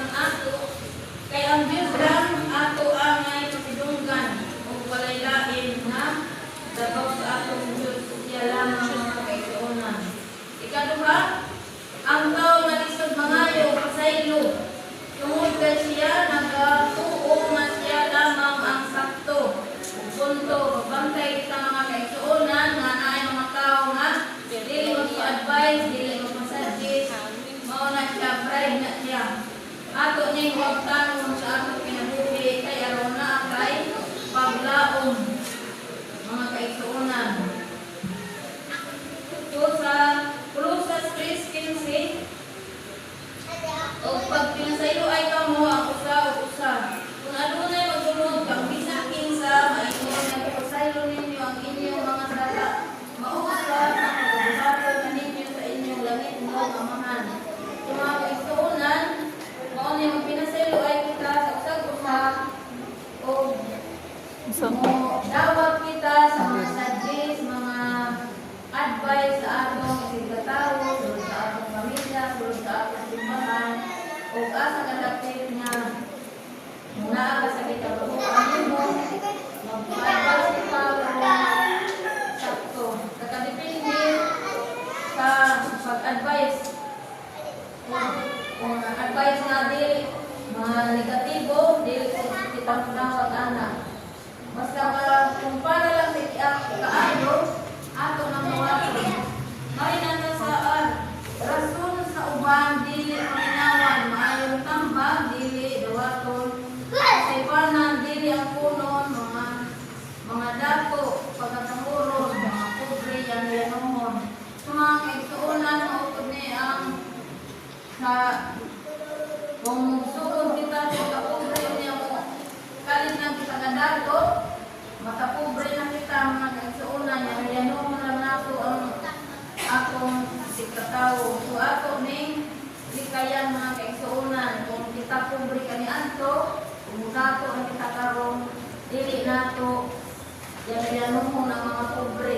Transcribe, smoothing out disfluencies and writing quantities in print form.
ang ato, kay ang biyudang ato angay pasidunggan o palaylain na dabaw sa atong Diyos siya lamang mga kaigsuonan. Ikaduha, ang tao nga lisod mangayo pasaylo tungod kay siya nagatuo nga siya lamang ang sakto. Punto, pagbantay kita mga kaigsuonan nga naay mga tao nga dili magpa-advise, dili magpa-suggest, mao na siya, bribe na siya. Ato ning huwag tanong sa ato kinabuhi kay aron na kay paglaom mga kaigsuonan. So sa Colossus 3:15, o pag pinasaylo ay kamo ang usa o usa. Kung adunay magsunod kang bisan kinsa, maingon nga ipasaylo ninyo ang inyong mga sala. Mausap ang pagbuhaton na ninyo sa inyong langit mo amahan. Kung mga kaigsuonan, mao ni magpinasaylo ay kita sa usag-usa o mo dawat kita sa mga suggest, mga advice sa atong isigatawo, sulod sa atong pamilya, sulod sa atong simbahan, o asa kadapit nga muna ka sa kitabuhan mo, mag-advise kita kung sakto. Nakadepende sa pag-advise. Kung advice nga dili, mga negatibo, dili kita munawag anak. Basta kung para lang sa kaayo, ato na mawapon. May nanasaan, rason sa uban, dili paminawan, maayong tambag, dili dawaton, kasipanan, dili ang punon, mga dako, pagkatanguron, mga pobre, yan yanomon. Sa mga kaigsuonan, mautod ni ang sa kung sugod kita sa kapobre niya mo, kalit lang kita kadato, makapobre na kita mga kaigsuonan, yanomon lang nato ang akong sikatawo. So ato ning likayan mga kaigsuonan, kung kita pobre kani anto, kung dato na kita karong dili nato, yanomon ang mga pobre.